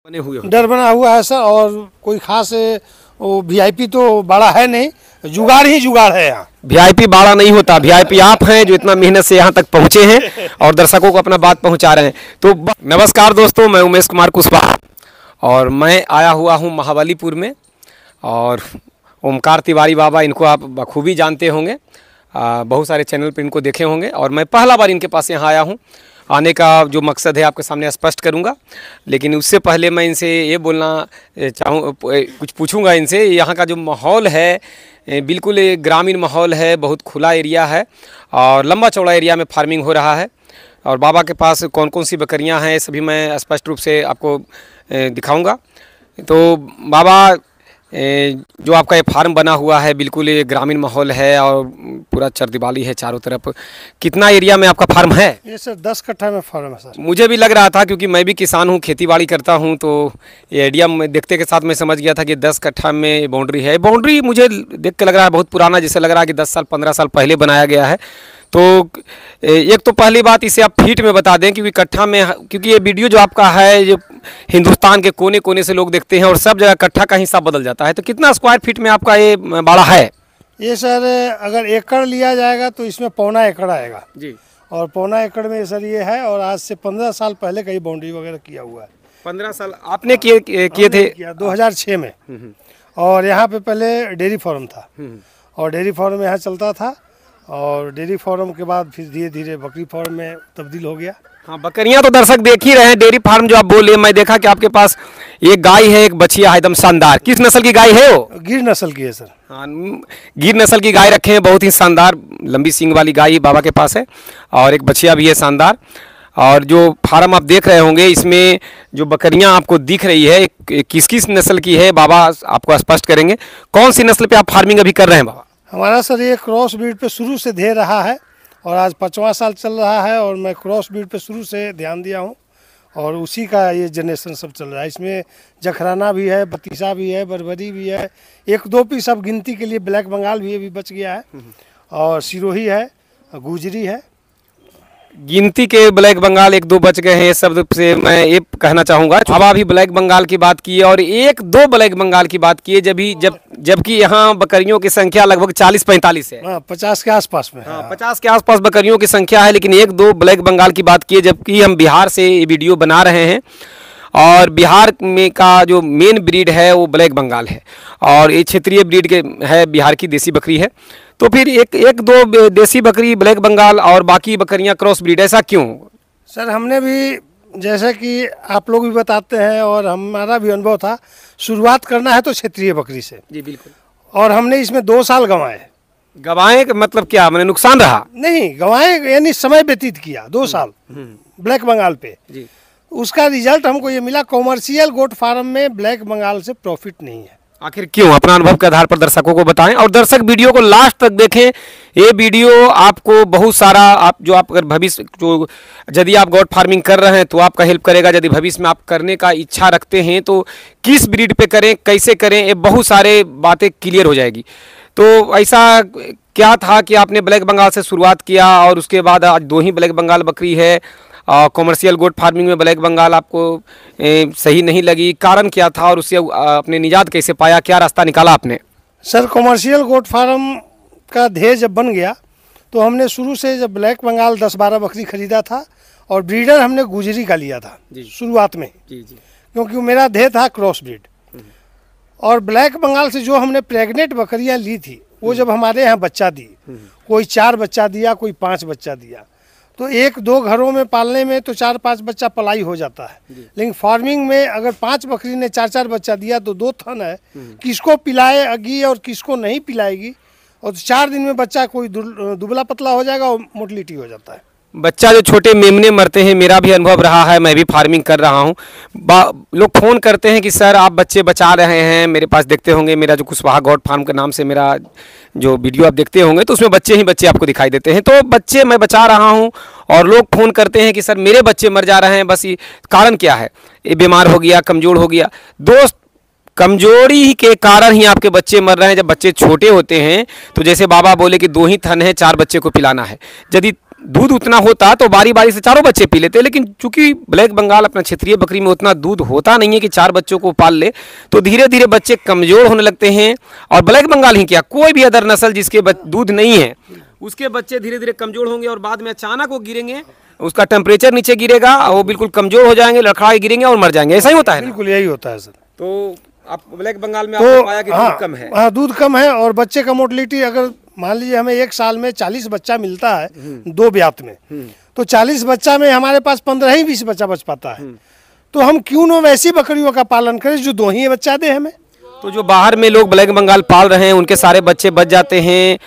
बने हुए हो? डर बना हुआ है सर। और कोई खास वो वीआईपी तो बड़ा है नहीं, जुगाड़ ही जुगाड़ है यहाँ। वीआईपी बाड़ा नहीं होता, वीआईपी आप हैं जो इतना मेहनत से यहाँ तक पहुँचे हैं और दर्शकों को अपना बात पहुँचा रहे हैं। तो नमस्कार दोस्तों, मैं उमेश कुमार कुशवाहा और मैं आया हुआ हूँ महाबलीपुर में। और ओमकार तिवारी बाबा, इनको आप बखूबी जानते होंगे, बहुत सारे चैनल पर इनको देखे होंगे। और मैं पहला बार इनके पास यहाँ आया हूँ। आने का जो मकसद है आपके सामने स्पष्ट करूंगा, लेकिन उससे पहले मैं इनसे ये बोलना चाहूँ, कुछ पूछूंगा इनसे। यहाँ का जो माहौल है बिल्कुल ग्रामीण माहौल है, बहुत खुला एरिया है और लंबा चौड़ा एरिया में फार्मिंग हो रहा है। और बाबा के पास कौन कौन सी बकरियाँ हैं सभी मैं स्पष्ट रूप से आपको दिखाऊंगा। तो बाबा, जो आपका ये फार्म बना हुआ है बिल्कुल ये ग्रामीण माहौल है और पूरा चरदीवाली है चारों तरफ। कितना एरिया में आपका फार्म है? ये सर 10 कट्ठा में फार्म है सर। मुझे भी लग रहा था क्योंकि मैं भी किसान हूँ, खेतीबाड़ी करता हूँ, तो ये एरिया में देखते के साथ मैं समझ गया था कि 10 कट्ठा में बाउंड्री है। बाउंड्री मुझे देख के लग रहा है बहुत पुराना, जैसे लग रहा है कि 10 साल 15 साल पहले बनाया गया है। तो एक तो पहली बात इसे आप फीट में बता दें, क्योंकि कट्ठा में, क्योंकि ये वीडियो जो आपका है जो हिंदुस्तान के कोने कोने से लोग देखते हैं और सब जगह कट्ठा का हिसाब बदल जाता है। तो कितना स्क्वायर फीट में आपका ये बाड़ा है? ये सर अगर एकड़ लिया जाएगा तो इसमें 1.25 एकड़ आएगा जी। और 1.25 एकड़ में सर ये है। और आज से 15 साल पहले कहीं बाउंड्री वगैरह किया हुआ है। 15 साल आपने किए थे? 2006 में। और यहाँ पे पहले डेयरी फार्म था और डेयरी फार्म यहाँ चलता था। और डेयरी फार्म के बाद फिर धीरे धीरे बकरी फार्म में तब्दील हो गया। हाँ, बकरियां तो दर्शक देख ही रहे हैं। डेयरी फार्म जो आप बोले, मैं देखा कि आपके पास एक गाय है, एक बछिया है एकदम शानदार। किस नस्ल की गाय है वो? गिर नस्ल की है सर। हाँ, गिर नस्ल की गाय रखे हैं, बहुत ही शानदार लंबी सींग वाली गाय बाबा के पास है। और एक बछिया भी है शानदार। और जो फार्म आप देख रहे होंगे, इसमें जो बकरियां आपको दिख रही है किस किस नस्ल की है बाबा आपको स्पष्ट करेंगे। कौन सी नस्ल पे आप फार्मिंग अभी कर रहे हैं बाबा? हमारा सर ये क्रॉस ब्रीड पे शुरू से दे रहा है और आज 5वां साल चल रहा है। और मैं क्रॉस ब्रीड पे शुरू से ध्यान दिया हूँ और उसी का ये जनरेशन सब चल रहा है। इसमें जखराना भी है, बतीसा भी है, बरबरी भी है, 1-2 पीस अब गिनती के लिए ब्लैक बंगाल भी अभी बच गया है। और सिरोही है, गुजरी है। गिनती के ब्लैक बंगाल 1-2 बच गए हैं। इस शब्द से मैं ये कहना चाहूँगा, बाबा भी ब्लैक बंगाल की बात की और 1-2 ब्लैक बंगाल की बात की है, जबकि यहाँ बकरियों की संख्या लगभग 40-45 है। 50 के आसपास में। हाँ, 50 के आसपास बकरियों की संख्या है, लेकिन 1-2 ब्लैक बंगाल की बात की है। जबकि हम बिहार से ये वीडियो बना रहे हैं और बिहार में का जो मेन ब्रीड है वो ब्लैक बंगाल है और ये क्षेत्रीय ब्रीड के है, बिहार की देसी बकरी है। तो फिर एक दो देसी बकरी ब्लैक बंगाल और बाकी बकरियां क्रॉस ब्रीड, ऐसा क्यों? सर हमने भी, जैसे कि आप लोग भी बताते हैं और हमारा भी अनुभव था, शुरुआत करना है तो क्षेत्रीय बकरी से। जी बिल्कुल। और हमने इसमें 2 साल गंवाए। गंवाए मतलब क्या, मैंने नुकसान रहा? नहीं, गंवाए यानी समय व्यतीत किया 2 साल ब्लैक बंगाल पे। जी। उसका रिजल्ट हमको ये मिला, कॉमर्शियल गोट फार्म में ब्लैक बंगाल से प्रॉफिट नहीं है। आखिर क्यों? अपना अनुभव के आधार पर दर्शकों को बताएं और दर्शक वीडियो को लास्ट तक देखें। ये वीडियो आपको बहुत सारा, आप अगर भविष्य जो यदि आप गोट फार्मिंग कर रहे हैं तो आपका हेल्प करेगा। यदि भविष्य में आप करने का इच्छा रखते हैं तो किस ब्रीड पे करें, कैसे करें, ये बहुत सारे बातें क्लियर हो जाएगी। तो ऐसा क्या था कि आपने ब्लैक बंगाल से शुरुआत किया और उसके बाद आज 2 ही ब्लैक बंगाल बकरी है? कॉमर्शियल गोट फार्मिंग में ब्लैक बंगाल आपको सही नहीं लगी, कारण क्या था और उससे अपने निजात कैसे पाया, क्या रास्ता निकाला आपने? सर कॉमर्शियल गोट फार्म का ध्येय जब बन गया तो हमने शुरू से जब ब्लैक बंगाल 10-12 बकरी खरीदा था और ब्रीडर हमने गुजरी का लिया था शुरुआत में। जी। क्योंकि मेरा ध्येय था क्रॉस ब्रीड। और ब्लैक बंगाल से जो हमने प्रेग्नेंट बकरियां ली थी वो जब हमारे यहाँ बच्चा दी, कोई 4 बच्चा दिया, कोई 5 बच्चा दिया, तो 1-2 घरों में पालने में तो 4-5 बच्चा पलाई हो जाता है। लेकिन फार्मिंग में अगर 5 बकरी ने 4-4 बच्चा दिया तो 2 थन है, किसको पिलाएगी और किसको नहीं पिलाएगी। और 4 दिन में बच्चा कोई दुबला पतला हो जाएगा और मोटिलिटी हो जाता है। बच्चा जो छोटे मेमने मरते हैं, मेरा भी अनुभव रहा है, मैं भी फार्मिंग कर रहा हूँ। लोग फ़ोन करते हैं कि सर आप बच्चे बचा रहे हैं, मेरे पास देखते होंगे मेरा जो कुशवाहा गोट फार्म के नाम से मेरा जो वीडियो आप देखते होंगे तो उसमें बच्चे ही बच्चे आपको दिखाई देते हैं। तो बच्चे मैं बचा रहा हूँ और लोग फ़ोन करते हैं कि सर मेरे बच्चे मर जा रहे हैं, बस ये कारण क्या है? ये बीमार हो गया, कमज़ोर हो गया। दोस्त, कमजोरी के कारण ही आपके बच्चे मर रहे हैं। जब बच्चे छोटे होते हैं तो जैसे बाबा बोले कि 2 ही थन है, 4 बच्चे को पिलाना है। यदि दूध उतना होता तो बारी बारी से चारों बच्चे पी लेते, लेकिन चूंकि ब्लैक बंगाल अपना क्षेत्रीय बकरी में उतना दूध होता नहीं है कि 4 बच्चों को पाल ले, तो धीरे धीरे बच्चे कमज़ोर होने लगते हैं। और ब्लैक बंगाल ही क्या, कोई भी अदर नस्ल जिसके दूध नहीं है उसके बच्चे धीरे धीरे कमज़ोर होंगे और बाद में अचानक वो गिरेंगे, उसका टेम्परेचर नीचे गिरेगा, वो बिल्कुल कमज़ोर हो जाएंगे, लड़खड़ा गिरेंगे और मर जाएंगे। ऐसा ही होता है ना? बिल्कुल यही होता है सर। तो आप ब्लैक बंगाल में आपने पाया कि दूध कम है? हाँ, दूध कम है और बच्चे का मोर्टलिटी, अगर मान लीजिए हमें एक साल में 40 बच्चा मिलता है 2 ब्यात में, तो 40 बच्चा में हमारे पास 15 ही 20 बच्चा बच पाता है। तो हम क्यों न वैसी बकरियों का पालन करें जो 2 ही बच्चा दे हमें। तो जो बाहर में लोग ब्लैक बंगाल पाल रहे हैं उनके सारे बच्चे बच जाते हैं,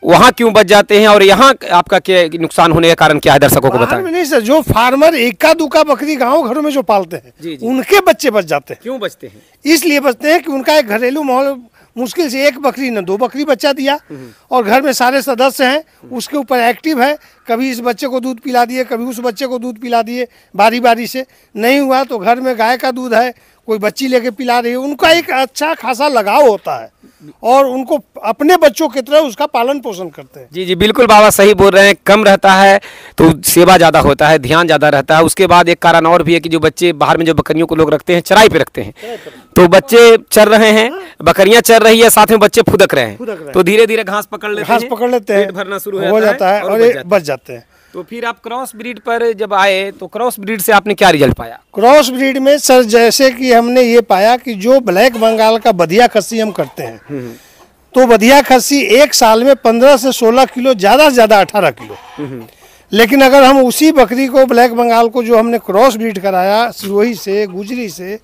वहाँ क्यों बच जाते हैं और यहाँ आपका क्या नुकसान होने का कारण क्या है, दर्शकों को बताएं। नहीं सर, जो फार्मर इक्का दुक्का बकरी गांव घरों में जो पालते हैं जी। उनके बच्चे बच जाते हैं। क्यों बचते हैं? इसलिए बचते हैं कि उनका एक घरेलू माहौल, मुश्किल से 1 बकरी न 2 बकरी बच्चा दिया और घर में सारे सदस्य हैं उसके ऊपर एक्टिव है, कभी इस बच्चे को दूध पिला दिए, कभी उस बच्चे को दूध पिला दिए, बारी बारी से। नहीं हुआ तो घर में गाय का दूध है, कोई बच्ची लेके पिला रही है, उनका एक अच्छा खासा लगाव होता है और उनको अपने बच्चों की तरह उसका पालन पोषण करते हैं। जी जी बिल्कुल बाबा सही बोल रहे हैं। कम रहता है तो सेवा ज़्यादा होता है, ध्यान ज़्यादा रहता है। उसके बाद एक कारण और भी है कि जो बच्चे बाहर में जो बकरियों को लोग रखते हैं चराई पे रखते हैं, तो बच्चे चर रहे हैं, बकरियां चर रही है, साथ में बच्चे फुदक रहे हैं, तो धीरे धीरे घास पकड़ लेते हैं, पेट भरना शुरू हो जाता है और ये बच जाते हैं। तो फिर आप क्रॉस ब्रीड पर जब आए तो क्रॉस ब्रीड से आपने क्या रिजल्ट पाया? क्रॉस ब्रीड में सर जैसे कि हमने ये पाया कि जो ब्लैक बंगाल का बधिया खस्सी हम करते हैं, तो बधिया खस्सी 1 साल में 15 से 16 किलो, ज़्यादा से ज़्यादा 18 किलो। लेकिन अगर हम उसी बकरी को, ब्लैक बंगाल को जो हमने क्रॉस ब्रीड कराया सिरोही से, गुजरी से,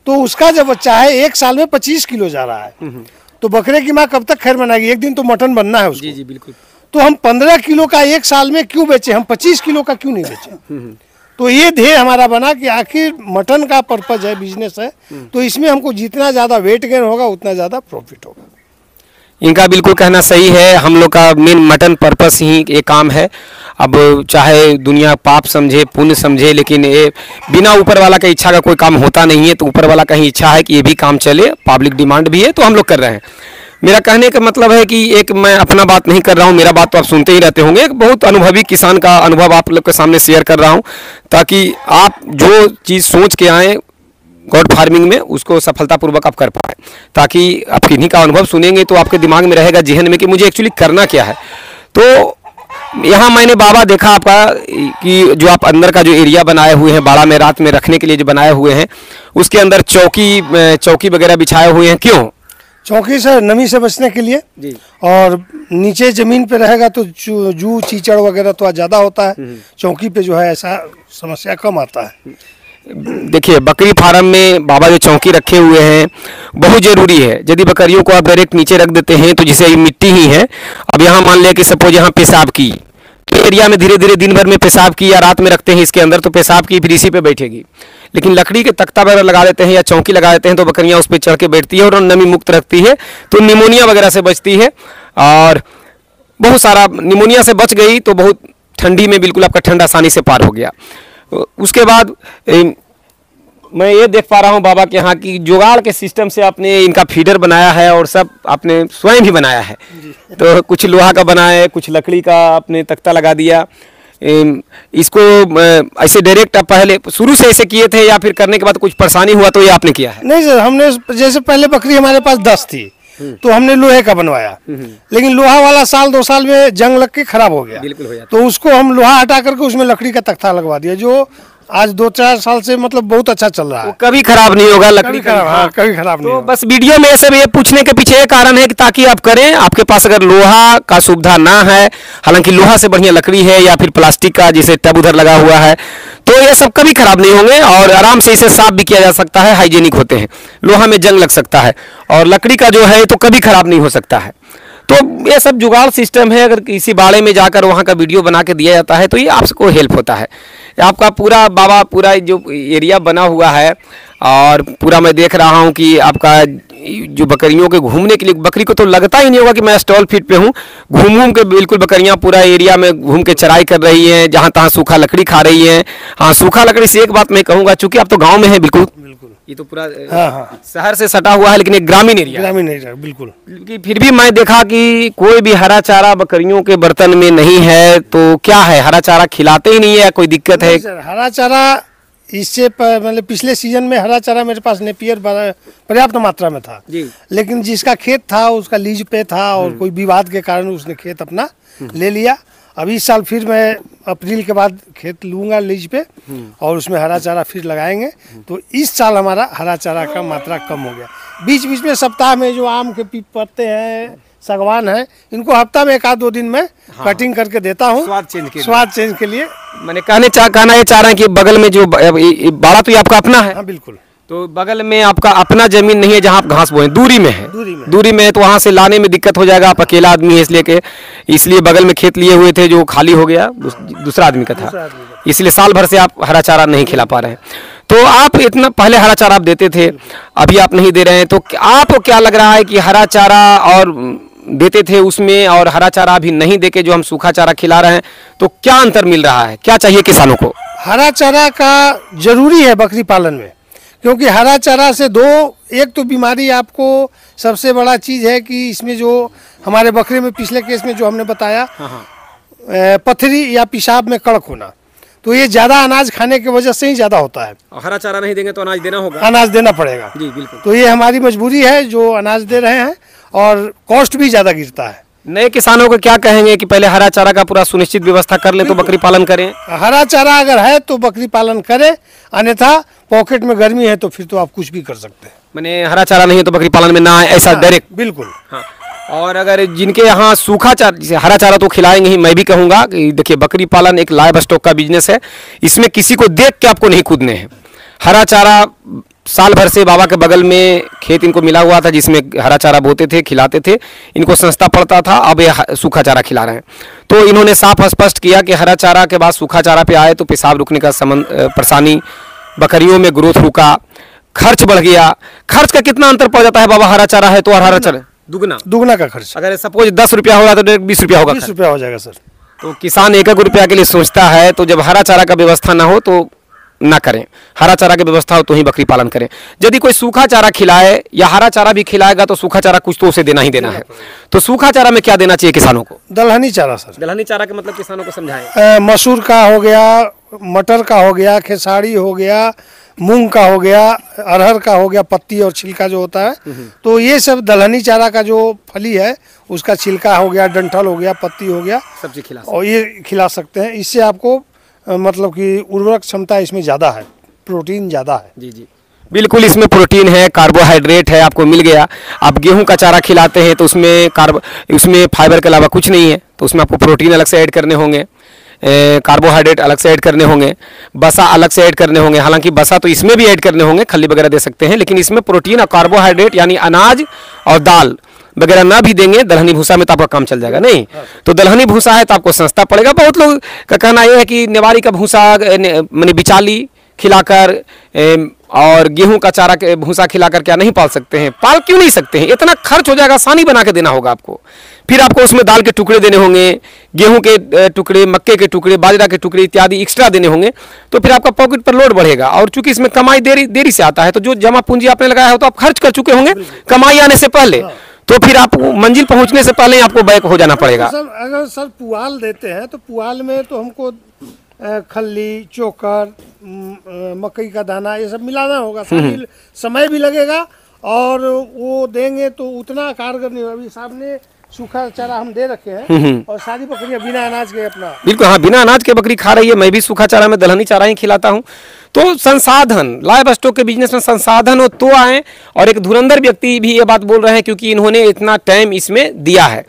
तो उसका जब बच्चा है 1 साल में 25 किलो जा रहा है। तो बकरे की माँ कब तक खैर बनाएगी, एक दिन तो मटन बनना है उसको। जी जी बिल्कुल। तो हम 15 किलो का 1 साल में क्यों बेचे, हम 25 किलो का क्यों नहीं बेचे। तो ये ध्येय हमारा बना कि आखिर मटन का पर्पज है, बिजनेस है, तो इसमें हमको जितना ज़्यादा वेट गेन होगा उतना ज़्यादा प्रॉफिट होगा। इनका बिल्कुल कहना सही है। हम लोग का मेन मटन पर्पस ही ये काम है। अब चाहे दुनिया पाप समझे पुण्य समझे, लेकिन ये बिना ऊपर वाला का इच्छा का कोई काम होता नहीं है। तो ऊपर वाला का ही इच्छा है कि ये भी काम चले, पब्लिक डिमांड भी है, तो हम लोग कर रहे हैं। मेरा कहने का मतलब है कि एक मैं अपना बात नहीं कर रहा हूँ, मेरा बात तो आप सुनते ही रहते होंगे। एक बहुत अनुभवी किसान का अनुभव आप लोग के सामने शेयर कर रहा हूँ, ताकि आप जो चीज़ सोच के आएँ गॉड फार्मिंग में उसको सफलतापूर्वक आप कर पाए। ताकि आप किन्हीं का अनुभव सुनेंगे तो आपके दिमाग में रहेगा, जहन में, कि मुझे एक्चुअली करना क्या है। तो यहाँ मैंने बाबा देखा आपका कि जो आप अंदर का जो एरिया बनाए हुए हैं बाड़ा में रात में रखने के लिए जो बनाए हुए हैं, उसके अंदर चौकी वगैरह बिछाए हुए हैं। क्यों? चौकी सर नमी से बचने के लिए जी। और नीचे जमीन पे रहेगा तो जू चीचड़ वगैरह तो ज़्यादा होता है, चौकी पे जो है ऐसा समस्या कम आता है। देखिए बकरी फार्म में बाबा जो चौकी रखे हुए हैं बहुत ज़रूरी है। यदि बकरियों को आप डायरेक्ट नीचे रख देते हैं तो जैसे मिट्टी ही है, अब यहाँ मान लिया कि सपोज यहाँ पेशाब की, तो एरिया में धीरे धीरे दिन भर में पेशाब की, या रात में रखते हैं इसके अंदर तो पेशाब की फिर इसी पे बैठेगी। लेकिन लकड़ी के तख्ता वगैरह लगा देते हैं या चौकी लगा देते हैं तो बकरियाँ उस पर चढ़ के बैठती है और नमी मुक्त रखती है, तो निमोनिया वगैरह से बचती है। और बहुत सारा निमोनिया से बच गई तो बहुत ठंडी में बिल्कुल आपका ठंड आसानी से पार हो गया। उसके बाद मैं ये देख पा रहा हूँ बाबा के यहाँ की जुगाड़ के सिस्टम से आपने इनका फीडर बनाया है और सब आपने स्वयं ही बनाया है। तो कुछ लोहा का बनाया, कुछ लकड़ी का आपने तख्ता लगा दिया। इसको ऐसे डायरेक्ट आप पहले शुरू से ऐसे किए थे या फिर करने के बाद कुछ परेशानी हुआ तो ये आपने किया है? नहीं सर, हमने जैसे पहले बकरी हमारे पास 10 थी तो हमने लोहे का बनवाया, लेकिन लोहा वाला 1-2 साल में जंग लग के खराब हो गया। बिल्कुल हो जाता। तो उसको हम लोहा हटा करके उसमें लकड़ी का तख्ता लगवा दिया, जो आज 2-4 साल से मतलब बहुत अच्छा चल रहा है। कभी खराब नहीं होगा लकड़ी का। हाँ, कभी खराब नहीं होगा। बस वीडियो में ऐसे ये पूछने के पीछे ये कारण है कि ताकि आप करें, आपके पास अगर लोहा का सुविधा ना है, हालांकि लोहा से बढ़िया लकड़ी है या फिर प्लास्टिक का जैसे टब उधर लगा हुआ है, तो ये सब कभी खराब नहीं होंगे और आराम से इसे साफ भी किया जा सकता है, हाइजेनिक होते हैं। लोहा में जंग लग सकता है और लकड़ी का जो है तो कभी खराब नहीं हो सकता है। तो ये सब जुगाड़ सिस्टम है। अगर किसी बाड़े में जाकर वहाँ का वीडियो बना के दिया जाता है तो ये आपको हेल्प होता है। आपका पूरा बाबा पूरा जो एरिया बना हुआ है और पूरा मैं देख रहा हूँ कि आपका जो बकरियों के घूमने के लिए, बकरी को तो लगता ही नहीं होगा कि मैं स्टॉल फीट पे हूँ, घूम के बिल्कुल बकरियाँ पूरा एरिया में घूम के चराई कर रही हैं, जहाँ तहाँ सूखा लकड़ी खा रही हैं। हाँ, सूखा लकड़ी से एक बात मैं कहूँगा, चूँकि आप तो गाँव में हैं बिल्कुल, ये तो पूरा हाँ हाँ शहर से सटा हुआ है, लेकिन एक ग्रामीण एरिया है। ग्रामीण एरिया बिल्कुल। कि फिर भी मैं देखा कि कोई भी हरा चारा बकरियों के बर्तन में नहीं है, तो क्या है, हरा चारा खिलाते ही नहीं है, कोई दिक्कत है? नहीं सर, हरा चारा इससे मतलब पिछले सीजन में हरा चारा मेरे पास नेपियर पर्याप्त मात्रा में था जी। लेकिन जिसका खेत था उसका लीज पे था और कोई विवाद के कारण उसने खेत अपना ले लिया। अब इस साल फिर मैं अप्रैल के बाद खेत लूँगा लीज पे और उसमें हरा चारा फिर लगाएंगे। तो इस साल हमारा हरा चारा का मात्रा कम हो गया। बीच बीच में सप्ताह में जो आम के पत्ते हैं, सागवान है, इनको हफ्ता में 1-2 दिन में कटिंग करके देता हूँ स्वाद चेंज के लिए। मैंने कहना ये चाह रहे हैं कि बगल में जो बाड़ा तो ये आपका अपना है? हाँ बिल्कुल। तो बगल में आपका अपना जमीन नहीं है जहाँ आप घास बोए, दूरी में है? दूरी में है, तो वहाँ से लाने में दिक्कत हो जाएगा। आप अकेला आदमी है इसलिए बगल में खेत लिए हुए थे जो खाली हो गया, दूसरा आदमी का था, इसलिए साल भर से आप हरा चारा नहीं खिला पा रहे हैं। तो आप इतना पहले हरा चारा आप देते थे, अभी आप नहीं दे रहे हैं, तो आपको क्या लग रहा है कि हरा चारा और देते थे उसमें और हरा चारा अभी नहीं देके जो हम सूखा चारा खिला रहे हैं, तो क्या अंतर मिल रहा है, क्या चाहिए किसानों को? हरा चारा का जरूरी है बकरी पालन में, क्योंकि हरा चारा से एक तो बीमारी आपको सबसे बड़ा चीज़ है कि इसमें जो हमारे बकरे में पिछले केस में जो हमने बताया पथरी या पेशाब में कड़क होना, तो ये ज़्यादा अनाज खाने की वजह से ही ज़्यादा होता है। हरा चारा नहीं देंगे तो अनाज देना होगा, अनाज देना पड़ेगा जी बिल्कुल। तो ये हमारी मजबूरी है जो अनाज दे रहे हैं और कॉस्ट भी ज़्यादा गिरता है। नए किसानों को क्या कहेंगे कि पहले हरा चारा का पूरा सुनिश्चित व्यवस्था कर ले तो बकरी पालन करें? हरा चारा अगर है तो बकरी पालन करें, अन्यथा पॉकेट में गर्मी है तो फिर तो आप कुछ भी कर सकते हैं। मैंने हरा चारा नहीं है तो बकरी पालन में ना आए, ऐसा डायरेक्ट? बिल्कुल। हाँ। और अगर जिनके यहाँ सूखा चारा, जैसे हरा चारा तो खिलाएंगे ही, मैं भी कहूँगा कि देखिए बकरी पालन एक लाइव स्टॉक का बिजनेस है, इसमें किसी को देख के आपको नहीं कूदने हैं। हरा चारा साल भर से बाबा के बगल में खेत इनको मिला हुआ था जिसमें हरा चारा बोते थे, खिलाते थे, इनको सस्ता पड़ता था, अब ये सूखा चारा खिला रहे हैं। तो इन्होंने साफ स्पष्ट किया कि हरा चारा के बाद सूखा चारा पे आए तो पेशाब रुकने का परेशानी, बकरियों में ग्रोथ रुका, खर्च बढ़ गया। खर्च का कितना अंतर पड़ जाता है बाबा, हरा चारा है तो और हरा चारा दुगना का खर्च। अगर सपोज 10 रुपया होगा तो 20 रुपया होगा, 20 रुपया हो जाएगा सर। तो किसान 1-1 रुपया के लिए सोचता है, तो जब हरा चारा का व्यवस्था ना हो तो ना करें, हरा चारा की व्यवस्था हो तो ही बकरी पालन करें। यदि कोई सूखा चारा खिलाए या हरा चारा भी खिलाएगा तो सूखा चारा कुछ तो उसे देना ही देना है। तो सूखा चारा में क्या देना चाहिए किसानों को? दलहनी चारा सर। दलहनी चारा का मतलब किसानों को समझाएं। मसूर का हो गया, मटर का हो गया, खेसारी हो गया, मूंग का हो गया, अरहर का हो गया, पत्ती और छिलका जो होता है, तो ये सब दलहनी चारा का जो फली है उसका छिलका हो गया, डंठल हो गया, पत्ती हो गया, सब्जी खिला और ये खिला सकते हैं। इससे आपको मतलब कि उर्वरक क्षमता इसमें ज़्यादा है, प्रोटीन ज़्यादा है। जी जी बिल्कुल, इसमें प्रोटीन है, कार्बोहाइड्रेट है, आपको मिल गया। आप गेहूं का चारा खिलाते हैं तो उसमें फाइबर के अलावा कुछ नहीं है, तो उसमें आपको प्रोटीन अलग से ऐड करने होंगे, कार्बोहाइड्रेट अलग से ऐड करने होंगे, बसा अलग से ऐड करने होंगे। हालांकि बसा तो इसमें भी ऐड करने होंगे, खल्ली वगैरह दे सकते हैं, लेकिन इसमें प्रोटीन और कार्बोहाइड्रेट यानी अनाज और दाल वगैरह ना भी देंगे, दलहनी भूसा में तो आपका काम चल जाएगा। नहीं तो दलहनी भूसा है तो आपको सस्ता पड़ेगा। बहुत लोग का कहना यह है कि नेवारी का भूसा माने बिचाली खिलाकर और गेहूं का चारा के भूसा खिलाकर क्या नहीं पाल सकते हैं? पाल क्यों नहीं सकते हैं? इतना खर्च हो जाएगा, आसानी बना के देना होगा आपको। फिर आपको उसमें दाल के टुकड़े देने होंगे, गेहूं के टुकड़े, मक्के के टुकड़े, बाजरा के टुकड़े इत्यादि एक्स्ट्रा देने होंगे, तो फिर आपका पॉकेट पर लोड बढ़ेगा। और चूंकि इसमें कमाई देरी से आता है, तो जो जमा पूंजी आपने लगाया हो तो आप खर्च कर चुके होंगे कमाई आने से पहले, तो फिर आप मंजिल पहुंचने से पहले आपको बैक हो जाना पड़ेगा। अगर सर पुआल देते हैं तो पुआल में तो हमको खल्ली, चोकर, मकई का दाना ये सब मिलाना होगा, समय भी लगेगा और वो देंगे तो उतना कारगर नहीं होगा। अभी सामने सूखा चारा हम दे रखे हैं और सारी बकरियां बिना अनाज के अपना बिल्कुल, हाँ, बिना अनाज के बकरी खा रही है। मैं भी सूखा चारा में दलहनी चारा ही खिलाता हूँ। तो संसाधन, लाइव स्टॉक के बिजनेस में संसाधन हो तो आए। और एक धुरंधर व्यक्ति भी ये बात बोल रहे हैं क्योंकि इन्होंने इतना टाइम इसमें दिया है।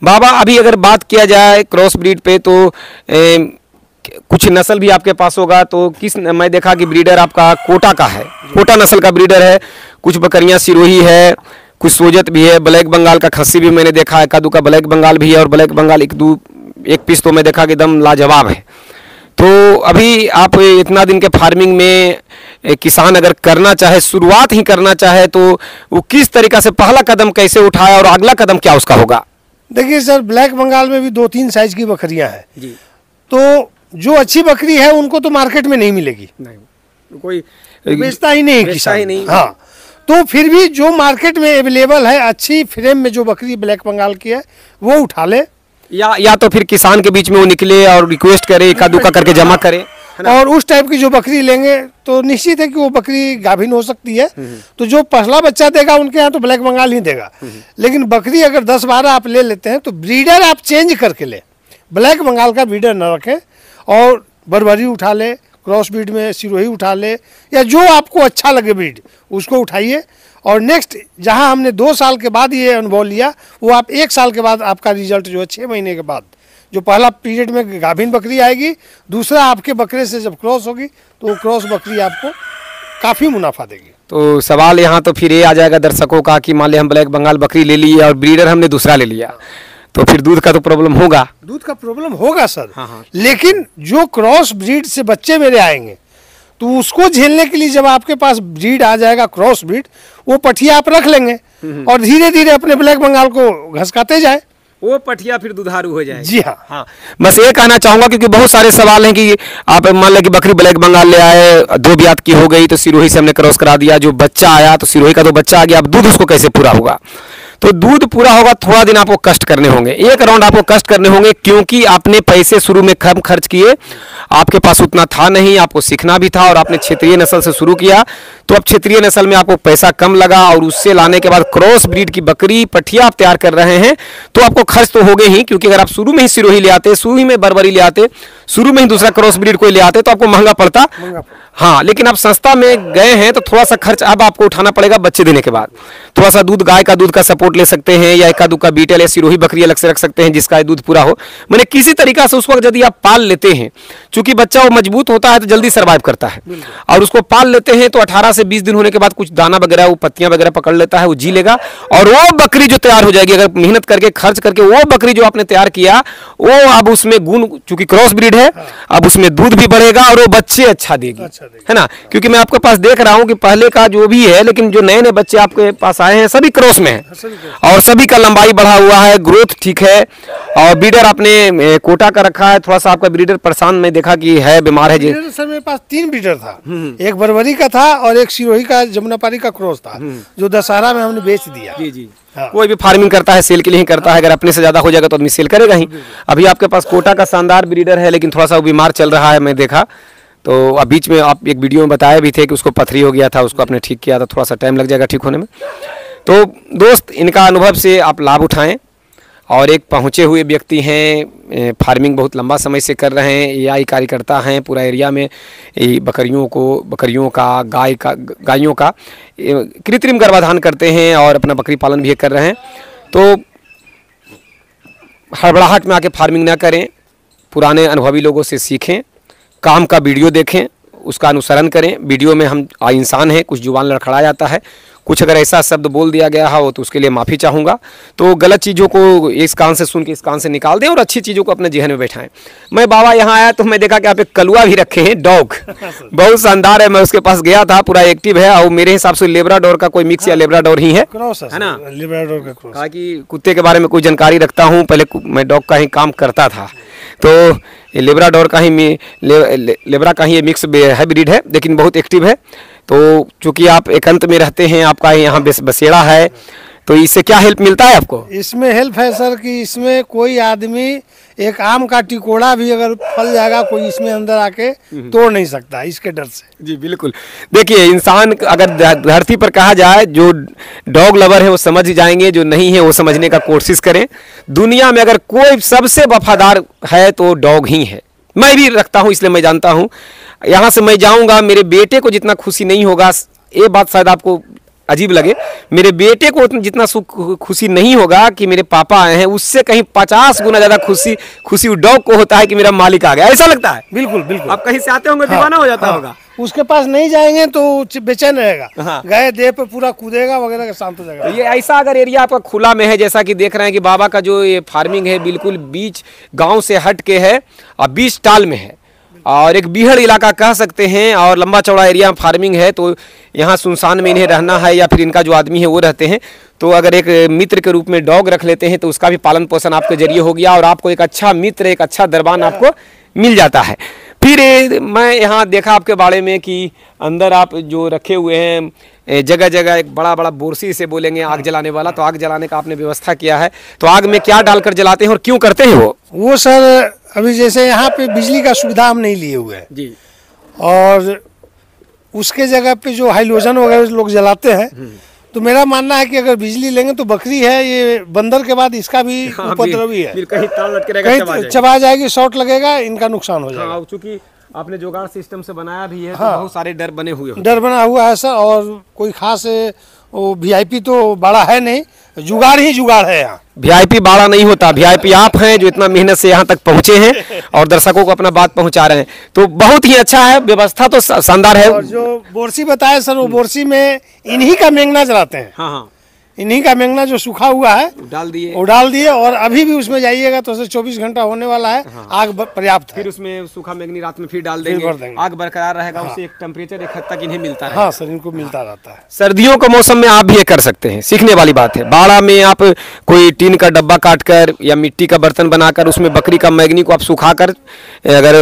बाबा अभी अगर बात किया जाए क्रॉस ब्रीड पे तो कुछ नस्ल भी आपके पास होगा, तो मैं देखा कि ब्रीडर आपका कोटा का है, कोटा नस्ल का ब्रीडर है। कुछ बकरियां सिरोही है, कुछ सोजत भी है, ब्लैक बंगाल का खस्सी भी मैंने देखा है, कद्दू का ब्लैक बंगाल भी है, और ब्लैक बंगाल एक पीस तो मैं देखा कि एकदम लाजवाब है। तो अभी आप इतना दिन के फार्मिंग में किसान अगर करना चाहे, शुरुआत ही करना चाहे, तो वो किस तरीका से पहला कदम कैसे उठाए और अगला कदम क्या उसका होगा? देखिए सर, ब्लैक बंगाल में भी 2-3 साइज की बकरियां हैं जी। तो जो अच्छी बकरी है उनको तो मार्केट में नहीं मिलेगी, नहीं कोई बेचता ही नहीं बेचता किसान। ही नहीं। हाँ, तो फिर भी जो मार्केट में अवेलेबल है अच्छी फ्रेम में जो बकरी ब्लैक बंगाल की है वो उठा ले। या तो फिर किसान के बीच में वो निकले और रिक्वेस्ट करे, एका दुका करके जमा करे, और उस टाइप की जो बकरी लेंगे तो निश्चित है कि वो बकरी गाभिन हो सकती है। तो जो पहला बच्चा देगा उनके यहाँ तो ब्लैक बंगाल ही देगा। लेकिन बकरी अगर 10-12 आप ले लेते हैं तो ब्रीडर आप चेंज करके ले, ब्लैक बंगाल का ब्रीडर न रखें और बरबरी उठा ले, क्रॉस ब्रीड में सिरोही उठा ले, या जो आपको अच्छा लगे ब्रीड उसको उठाइए। और नेक्स्ट जहाँ हमने 2 साल के बाद ये अनुभव लिया वो आप 1 साल के बाद आपका रिजल्ट जो है 6 महीने के बाद जो पहला पीरियड में गाभिन बकरी आएगी, दूसरा आपके बकरे से जब क्रॉस होगी तो वो क्रॉस बकरी आपको काफ़ी मुनाफा देगी। तो सवाल यहाँ तो फिर ये आ जाएगा दर्शकों का कि मान लिया हम ब्लैक बंगाल बकरी ले लिए और ब्रीडर हमने दूसरा ले लिया, तो फिर दूध का तो प्रॉब्लम होगा। दूध का प्रॉब्लम होगा सर। हाँ। लेकिन जो क्रॉस ब्रीड से बच्चे मेरे आएंगे तो उसको झेलने के लिए जब आपके पास ब्रीड आ जाएगा क्रॉस ब्रीड, वो पठिया आप रख लेंगे और धीरे धीरे अपने ब्लैक बंगाल को घसकाते जाए, वो पठिया फिर दुधारू हो जाएगी। जी हाँ। हाँ, बस ये कहना चाहूंगा क्योंकि बहुत सारे सवाल हैं कि आप मान लें कि बकरी ब्लैक बंगाल ले आए, 2 ब्यात की हो गई तो सिरोही से हमने क्रॉस करा दिया, जो बच्चा आया तो सिरोही का तो बच्चा आ गया, अब दूध उसको कैसे पूरा होगा। तो दूध पूरा होगा, थोड़ा दिन आपको कष्ट करने होंगे, 1 राउंड आपको कष्ट करने होंगे, क्योंकि आपने पैसे शुरू में कम खर्च किए, आपके पास उतना था नहीं, आपको सीखना भी था और आपने क्षेत्रीय नस्ल से शुरू किया, तो अब क्षेत्रीय नस्ल में आपको पैसा कम लगा और उससे लाने के बाद क्रॉस ब्रीड की बकरी पठिया आप तैयार कर रहे हैं तो आपको खर्च तो होगे ही, क्योंकि अगर आप शुरू में ही सिरोही ले आते, शुरू में बरबरी ले आते, शुरू में ही दूसरा क्रॉस ब्रीड कोई ले आते तो आपको महंगा पड़ता। हाँ, लेकिन आप सस्ता में गए हैं तो थोड़ा सा खर्च अब आपको उठाना पड़ेगा बच्चे देने के बाद। थोड़ा सा दूध, गाय का दूध का सपोर्ट ले सकते हैं या एका दुका बीटल या सिरोही बकरी अलग से रख सकते हैं जिसका दूध पूरा हो। मैंने किसी तरीका से उस वक्त यदि आप पाल लेते हैं, चूंकि बच्चा वो मजबूत होता है तो जल्दी सर्वाइव करता है, और उसको पाल लेते हैं तो 18 से 20 दिन होने के बाद कुछ दाना वगैरह, वो पत्तियां वगैरह पकड़ लेता है, वो जी लेगा और वो बकरी जो तैयार हो जाएगी, अगर मेहनत करके खर्च करके वो बकरी जो आपने तैयार किया वो अब उसमें गुण, चूंकि क्रॉस ब्रीड है, अब उसमें दूध भी बढ़ेगा और वो बच्चे अच्छा देगी, है ना। क्योंकि मैं आपके पास देख रहा हूं कि पहले का जो भी है, लेकिन जो नए नए बच्चे आपके पास आए हैं सभी क्रॉस में हैं और सभी का लंबाई बढ़ा हुआ है, ग्रोथ ठीक है, और ब्रीडर आपने कोटा का रखा है। थोड़ा सा आपका ब्रीडर परेशान मैं देखा कि है, बीमार है जी। सर मेरे पास 3 ब्रीडर था, एक बरबरी का था और एक सिरोही का जमुनापारी का क्रॉस था जो दशहरा में हमने बेच दिया। जी। हाँ। कोई भी फार्मिंग करता है सेल के लिए ही करता है, अगर अपने से ज्यादा हो जाएगा तो आदमी सेल करेगा ही। अभी आपके पास कोटा का शानदार ब्रीडर है, लेकिन थोड़ा सा वो बीमार चल रहा है, मैं देखा तो अब बीच में आप एक वीडियो में बताए भी थे कि उसको पथरी हो गया था, उसको आपने ठीक किया था, थोड़ा सा टाइम लग जाएगा ठीक होने में। तो दोस्त, इनका अनुभव से आप लाभ उठाएं, और एक पहुँचे हुए व्यक्ति हैं, फार्मिंग बहुत लंबा समय से कर रहे हैं, एआई कार्यकर्ता हैं, पूरा एरिया में बकरियों का गायों का कृत्रिम गर्भाधान करते हैं और अपना बकरी पालन भी कर रहे हैं। तो हड़बड़ाहट में आके फार्मिंग ना करें, पुराने अनुभवी लोगों से सीखें, काम का वीडियो देखें, उसका अनुसरण करें। वीडियो में हम इंसान हैं, कुछ जुबान लड़खड़ा जाता है, कुछ अगर ऐसा शब्द बोल दिया गया हो तो उसके लिए माफ़ी चाहूँगा। तो गलत चीज़ों को इस कान से सुन के इस कान से निकाल दें और अच्छी चीज़ों को अपने जहन में बैठाएं। मैं बाबा यहाँ आया तो मैं देखा कि आप एक कलुआ भी रखे हैं, डॉग बहुत शानदार है, मैं उसके पास गया था, पूरा एक्टिव है और मेरे हिसाब से लेब्राडोर का कोई मिक्स या लेब्राडोर ही है ना, लेब्राडोर का क्रॉस। कहा कि कुत्ते के बारे में कोई जानकारी रखता हूँ, पहले मैं डॉग का ही काम करता था, तो ये लेब्राडोर का ही लेब्रा का ही ये मिक्स है ब्रीड है, लेकिन बहुत एक्टिव है। तो चूंकि आप एकांत में रहते हैं, आपका यहाँ बसेड़ा है, तो इससे क्या हेल्प मिलता है आपको? इसमें हेल्प है सर कि इसमें कोई आदमी एक आम का टिकोड़ा भी अगर फल जाएगा कोई इसमें अंदर आके तोड़ नहीं सकता इसके डर से। जी बिल्कुल। देखिए, इंसान अगर धरती पर कहा जाए, जो डॉग लवर है वो समझ ही जाएंगे, जो नहीं है वो समझने का कोशिश करें। दुनिया में अगर कोई सबसे वफादार है तो डॉग ही है। मैं भी रखता हूँ, इसलिए मैं जानता हूँ। यहाँ से मैं जाऊँगा, मेरे बेटे को जितना खुशी नहीं होगा, ये बात शायद आपको अजीब लगे, मेरे बेटे को जितना खुशी नहीं होगा कि मेरे पापा आए हैं, उससे कहीं 50 गुना ज़्यादा खुशी डॉग को होता है कि मेरा मालिक आ गया। ऐसा लगता है। बिल्कुल बिल्कुल। आप कहीं से आते होंगे, दीवाना हो जाता होगा। उसके पास नहीं जाएंगे तो बेचैन रहेगा, गए देह पे पूरा कूदेगा वगैरह, शांत हो जाएगा। ये ऐसा अगर एरिया आपका खुला में है, जैसा कि देख रहे हैं कि बाबा का जो ये फार्मिंग है बिल्कुल बीच गांव से हट के है और बीच टाल में है और एक बीहड़ इलाका कह सकते हैं, और लंबा चौड़ा एरिया फार्मिंग है, तो यहाँ सुनसान में इन्हें रहना है या फिर इनका जो आदमी है वो रहते हैं, तो अगर एक मित्र के रूप में डॉग रख लेते हैं तो उसका भी पालन पोषण आपके जरिए हो गया और आपको एक अच्छा मित्र, एक अच्छा दरबान आपको मिल जाता है। फिर मैं यहाँ देखा आपके बारे में कि अंदर आप जो रखे हुए हैं जगह जगह एक बड़ा बड़ा बोरसी से बोलेंगे आग जलाने वाला, तो आग जलाने का आपने व्यवस्था किया है। तो आग में क्या डालकर जलाते हैं और क्यों करते हैं वो सर अभी जैसे यहाँ पे बिजली का सुविधा हम नहीं लिए हुए हैं जी, और उसके जगह पे जो हाइलोजन वगैरह लोग जलाते हैं, तो मेरा मानना है कि अगर बिजली लेंगे तो बकरी है, ये बंदर के बाद इसका भी उपद्रवी है, कहीं तार लटके रहेगा, कहीं चबा जाएगी, शॉर्ट लगेगा, इनका नुकसान हो जाएगा। चूंकि आपने जुगाड़ सिस्टम से बनाया भी है, हाँ, तो बहुत सारे डर बने हुए डर बना हुआ है सर। और कोई खास वो वीआईपी तो बड़ा है नहीं, जुगाड़ ही जुगाड़ है यहाँ। वीआईपी बाड़ा नहीं होता, वीआईपी आप हैं जो इतना मेहनत से यहाँ तक पहुँचे हैं और दर्शकों को अपना बात पहुँचा रहे हैं। तो बहुत ही अच्छा है, व्यवस्था तो शानदार है। और जो बोरसी बताया सर, वो बोरसी में इन्हीं का मेंगना जलाते हैं। हाँ हाँ, इन्हीं का मेंगना जो सूखा हुआ है डाल दिए, वो डाल दिए, और अभी भी उसमें जाइएगा तो 24 घंटा होने वाला है। हाँ। आग पर्याप्त है। फिर उसमें सूखा मेंगनी रात में फिर डाल देंगे, आग बरकरार रहेगा। हाँ। उससे एक टेम्परेचर एक हद तक इन्हें मिलता है। हाँ सर, इनको मिलता रहता है। सर्दियों के मौसम में आप भी ये कर सकते हैं, सीखने वाली बात है। बाड़ा में आप कोई टीन का डब्बा काट कर या मिट्टी का बर्तन बनाकर उसमें बकरी का मैगनी को आप सुखा कर, अगर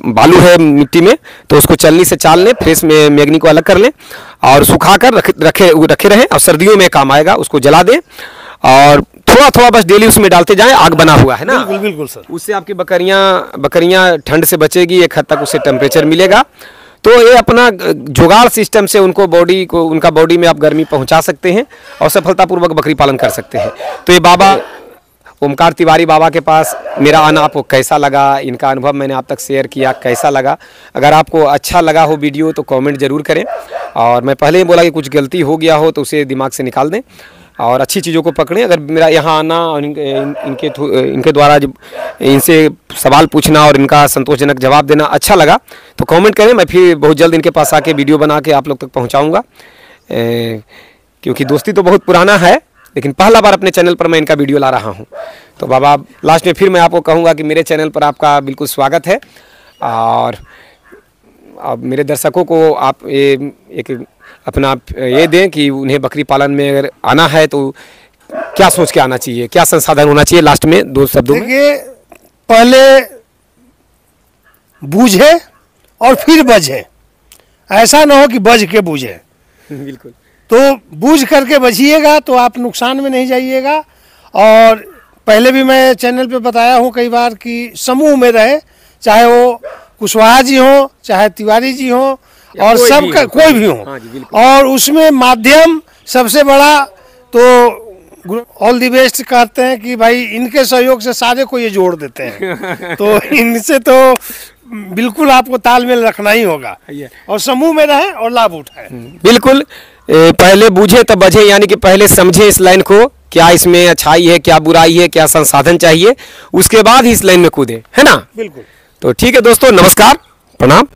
बालू है मिट्टी में तो उसको चलनी से चाल लें, फ्रेश में मैगनी को अलग कर लें और सुखा कर रखे रहें, और सर्दियों में काम आएगा। उसको जला दें और थोड़ा थोड़ा बस डेली उसमें डालते जाएं। आग बना हुआ है ना, बिल्कुल बिल्कुल सर। उससे आपकी बकरियां ठंड से बचेगी, एक हद तक उससे टेम्परेचर मिलेगा। तो ये अपना जुगाड़ सिस्टम से उनका बॉडी में आप गर्मी पहुंचा सकते हैं और सफलतापूर्वक बकरी पालन कर सकते हैं। तो ये बाबा ओमकार तिवारी बाबा के पास मेरा आना आपको कैसा लगा, इनका अनुभव मैंने आप तक शेयर किया, कैसा लगा? अगर आपको अच्छा लगा हो वीडियो तो कमेंट ज़रूर करें। और मैं पहले ही बोला कि कुछ गलती हो गया हो तो उसे दिमाग से निकाल दें और अच्छी चीज़ों को पकड़ें। अगर मेरा यहाँ आना और इनके द्वारा जब इनसे सवाल पूछना और इनका संतोषजनक जवाब देना अच्छा लगा तो कमेंट करें। मैं फिर बहुत जल्द इनके पास आके वीडियो बना के आप लोग तक पहुँचाऊँगा, क्योंकि दोस्ती तो बहुत पुराना है, लेकिन पहला बार अपने चैनल पर मैं इनका वीडियो ला रहा हूं। तो बाबा लास्ट में फिर मैं आपको कहूंगा कि मेरे चैनल पर आपका बिल्कुल स्वागत है। और अब मेरे दर्शकों को आप एक अपना ये दें कि उन्हें बकरी पालन में अगर आना है तो क्या सोच के आना चाहिए, क्या संसाधन होना चाहिए? लास्ट में 2 शब्दों में। देखिए, पहले बूझे और फिर बझे, ऐसा ना हो कि बझ के बूझे। बिल्कुल, तो बूझ करके बचिएगा तो आप नुकसान में नहीं जाइएगा। और पहले भी मैं चैनल पे बताया हूँ कई बार कि समूह में रहे, चाहे वो कुशवाहा जी हो, चाहे तिवारी जी हो, और सबका कोई भी हो। हाँ, और उसमें माध्यम सबसे बड़ा तो ऑल दी बेस्ट कहते हैं कि भाई इनके सहयोग से सारे को ये जोड़ देते हैं। तो इनसे तो बिल्कुल आपको तालमेल रखना ही होगा और समूह में रहे और लाभ उठाए। बिल्कुल, पहले बूझे तब बझे, यानी कि पहले समझे इस लाइन को, क्या इसमें अच्छाई है, क्या बुराई है, क्या संसाधन चाहिए, उसके बाद ही इस लाइन में कूदे, है ना? बिल्कुल। तो ठीक है दोस्तों, नमस्कार, प्रणाम।